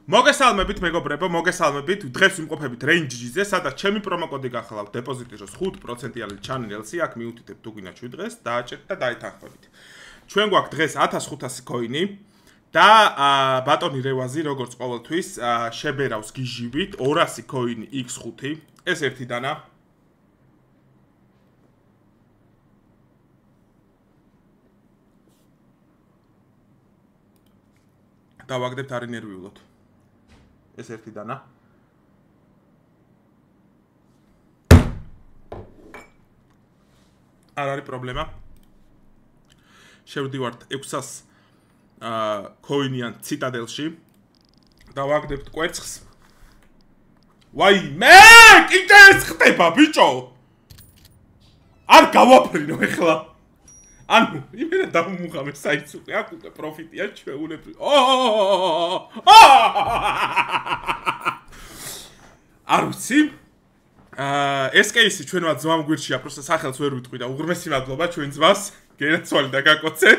მოგესალმებით მეგობრებო, მოგესალმებით. დღეს ვიმყოფებით Range-ზე, სადაც ჩემი პრომოკოდი გახლავთ დეპოზიტი დროს 5%-იანი ჩანელსი, აქ მიუთითებთ თუ გინდა ჩვიდღეს, დააჭერთ და დაითანხმებით. ჩვენ გვაქვს დღეს 1500 კოინი და ბატონი რევაზი, როგორც ყოველთვის, შებერავს გიჟივით 200 კოინი X5, ეს ერთი დანა. დავაგდებთ არ ინერვიულოთ. ეს ერთი დანა. არ არის პრობლემა. შევდივართ 600 კოინიან ციტადელში. დავაგდებთ კვერცხს. ვაიმე, კიდე ეს ხდება, ბიჭო. არ გავაფრინო ეხლა. ანუ, იმენა დამუმუღამე საიტს უკვე, აქ უკვე პროფიტია ჩვეულებრივ. არ ვიცი. ეს კეისი ჩვენმა ძმამ გვირჩია, პროსტა სახელს ვერ ვიტყვი და უღრმესი მადლობა ჩვენ ძმას, გენაცვალი და გაკოცე.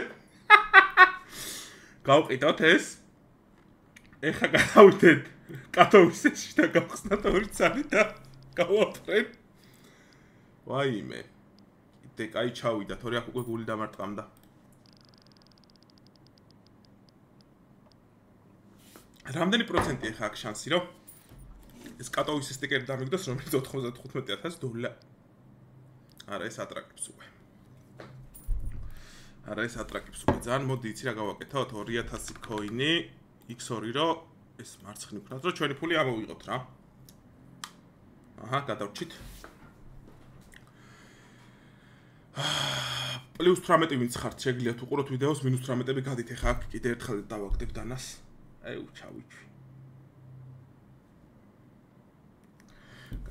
გავყიდოთ ეს. ეხა გადავიდეთ კატოვისში და გავხსნათ ორი ცალი და გავაფრენ. ვაიმე. კიდე კაი ჩავიდა, თორე აქ უკვე გული დამარტყამდა. რამდენი პროცენტია ხა აქ შანსი, რომ ეს კატოვის სტიკერი დამიგდოს, რომელიც $95,000. არა, ეს ატრაკებს უკვე. არა, ეს ატრაკებს უკვე. ძალიან მოდი იცი რა გავაკეთოთ, 2000 კოინი X2 რომ ეს მარცხნივ ვქნათ, რომ ჩვენი ფული ამოვიღოთ რა. აჰა, გადავრჩით. პლუს 18 ვინც ხართ, შეგიძლიათ უყუროთ ვიდეოს, მინუს 18-ები გადით ახლა აქ კიდე ერთხელ დავაგდებ დანას. აი, ჩავიჩვი.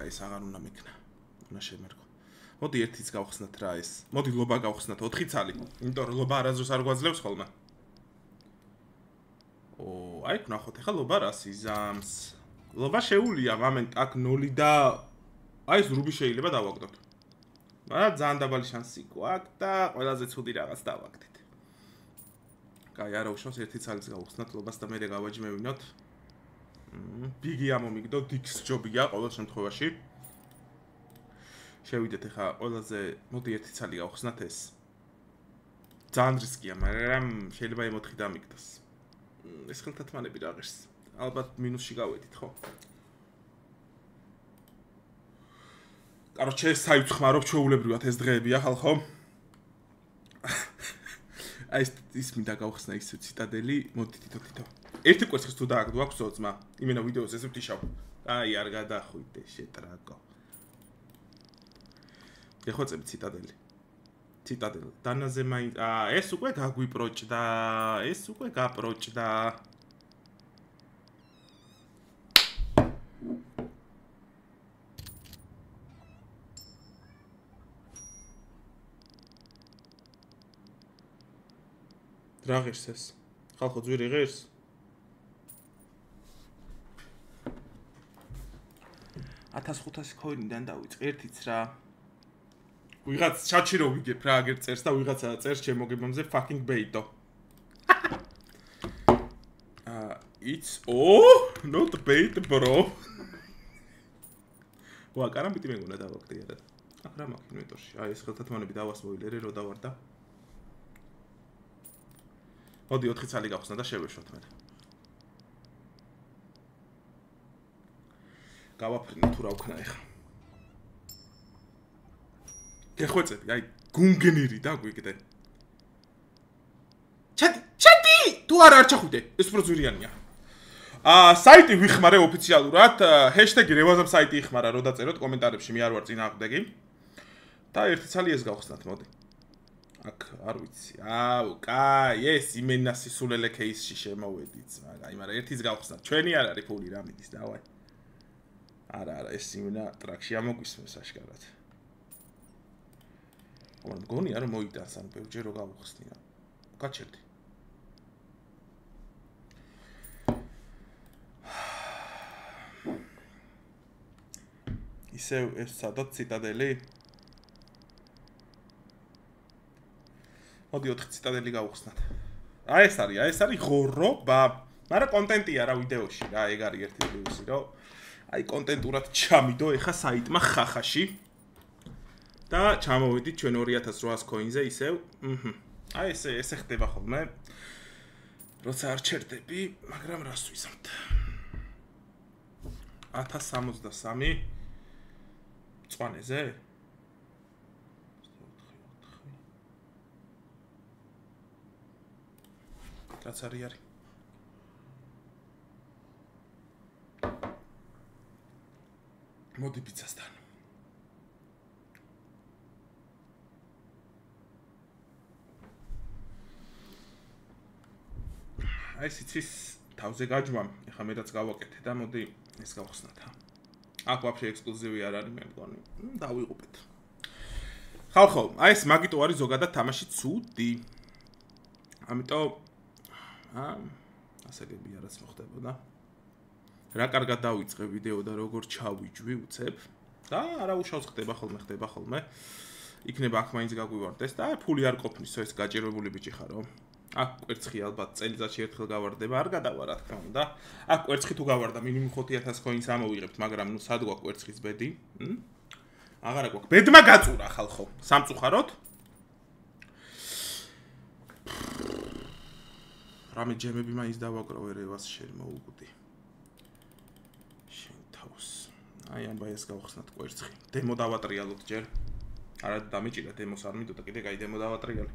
ეს აღარ უნდა მექნა. უნდა შემერგო. მოდი ერთიც გავხსნათ რა ეს. მოდი ლობა გავხსნათ 4 ცალი. იმიტომ რომ ლობა არასდროს არ გვაძლევს ხოლმე. აი ვნახოთ ახლა ლობა რას იზამს. ლობა შეუულია მომენტ აქ 0 და აი ეს რუბი შეიძლება დავაგდოთ. მაგრამ ძალიან დაბალი შანსი გვაქვს და ყველაზე ცუდი რაღაც დავაგდეთ. კაი, არა უშავს ერთი ცალიც გავხსნათ ლობას და მე გავაჯმევინოთ. ბიგი ამომიგდო, დიქს ჯობია ყოველ შემთხვევაში. შევიდეთ ახლა ყველაზე, მოდი ერთი ცალი გავხსნათ ეს. ძალიან რისკია, მაგრამ შეიძლება M4 დამიგდოს. ეს ხელთათმანები რა ღირს. ალბათ მინუსში გავედით, ხო? კაროჩე, საით ხმარობ ჩვეულებრივად ეს დღეებია ხალხო. აი ის მინდა გავხსნა ის ციტადელი, მოდი თითო. ერთი კვერცხს თუ დააგდო აქვს ძმა. იმენა ვიდეოს ესე ვთიშავ. აი არ გადახვიდე შეტრაკო. გეხვეწები ციტადელი. ციტადელი. დანაზე მაინც ეს უკვე გაგვიპროჭდა, ეს უკვე გაპროჭდა. რა ღირს ეს? ხალხო ძვირი ღირს? $1500 კოინიდან დავიწყე ერთიც რა. ვიღაც ჩატში რო ვიგებ რა აგერ წერს და ვიღაცა წერს შემოგებამზე fucking bait-ო. It's not bait bro. ვა, კარამბიტი მეგონა დავაგდე არა. აქ რა მაქვს ინვენტორში? აი ეს ხელთათმანები დავასმოილერე რო დავარ და. მოდი 4 ცალი გავხსნა და შევეშვათ მე. გავაფრინე თუ რა ვქნა ეხა. გეხვეწები, აი გუნგნირი და გვიგდე. ჩატი! თუ არ ჩახვიდე, ეს პროცედურიანია. საიტი ვიხმარე ოფიციალურად, #revazam საიტი იხმარა, რო დაწეროთ კომენტარებში, მე არ ვარ წინააღმდეგი. და ერთი ცალი ეს გავხსნათ, მოდი. აქ არ ვიცი. კაი, ეს იმენა სისულელე кейსში შემოვედით, მაგრამ ერთიც გავხსნათ. ჩვენი არ არის ფული რა მიდის, დავაი. არა, ეს იმენა ტრაქში ამოგვისმენს აშკარად. მაგრამ მგონია რომ მოიტანს ან ბევრჯერ რო გავხსნია. გაჩერდი. ისევ ეს სადაც ციტადელი. მოდი 4 ციტადელი გავხსნათ. ეს არის ღორობა. მაგრამ კონტენტია რა ვიდეოში რა, ეგ არის ერთი პლუსი, რომ აი კონტენტურად ჩამიდო ეხა საიტმა ხახაში და ჩამოვიდით ჩვენ 2800 coin-ზე ისევ. აი ესე ხდება ხოლმე. როცა არ ჩერდები, მაგრამ რას ვიზამთ? 1063 წვანეზე? რაც არის? მოდი პიცასთან. აი სიცის თავზე გაჯვამ, ეხლა მე რაც გავაკეთე და მოდი ეს გავხსნათ. აქ ვაფშე ექსკლუზივი არ არის მე მგონი. დავიღუპეთ. ხალხო, აი ეს მაგიტო არის ზოგადად თამაში ცუდი. ამიტომ ასაგებია რაც მოხდებოდა. რა კარგად დავიწყე ვიდეო და როგორ ჩავიჯვი უცებ და არა უშავს ხდება ხოლმე. იქნება აქ მაინც გაგვივარდეს და ფული არ ყოფნის, ეს გაჭირვებული ბიჭი ხარო. აქ კვერცხი ალბათ წელიწადში ერთხელ გავარდება, არ გადავა რა თქმა უნდა. აქ კვერცხი თუ გავარდა მინიმუმ 5000 coins ამოვიღებთ, მაგრამ ნუ სად გვაქვს კვერცხის ბედი? აღარა გვაქვს. ბედმა გაწურა ხალხო, სამწუხაროდ. რამე ჯემები მაინც დავაგროვე რევას შენ მოუგდი. შენ თავს. აი ამ ბაიას გავხსნათ კვერცხი. დემო დავატრიალოთ ჯერ. არა დამეჭირა დემოს არ მინდოდა კიდე კაი დემო დავატრიალე.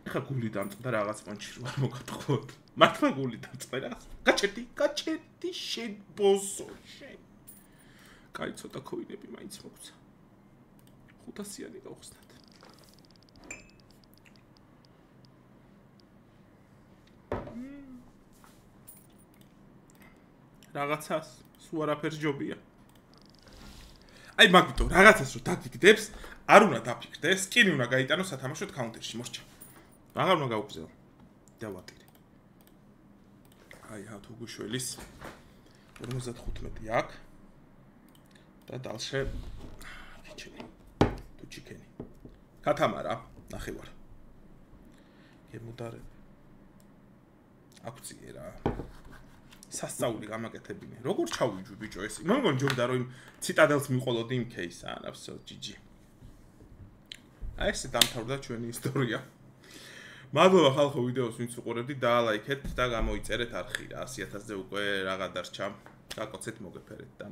ეხა გული დამწყდა რაღაც პონჩი რო არ მოგატყუოთ. მართლა გული დამწყდა რაღაც. გაჩერდი შენ ბოსო შენ. კაი ცოტა coin-ები მაინც მოგცა. 500-იანი გავხსნათ. რაღაცას სულ არაფერს ჯობია. აი მაგიტო რაღაცას რო დაგიგდებს, არ უნდა დაფიქრდეს, სკინი უნდა გაიტანო სათამაშოდ კაუნტერში, მოსჭა. აღარ უნდა გაუგზავნო. დავატირე. აი ჰათუგუშველის 55 აქ და დალშე ჩიჩენი. თუ ჩიკენი. ქათამარა, ნახევარ. გემოდარე. აქცია რა. სასწაული გამაკეთებინე. როგორ ჩავიჯვი ბიჭო ეს? მე მგონი ჯობდა რომ იმ ციტადელს მიყოლოდი იმ кейსა, ნაფსო ჯიჯი. აი ესე დამთავრდა ჩვენი ისტორია. მადლობა ხალხო ვიდეოს ვინც უყურებდით, დაალაიქეთ და გამოიწერეთ არხი რა 100000-ზე უკვე რაღა დარჩა. გაკოცეთ მოგეფერეთ და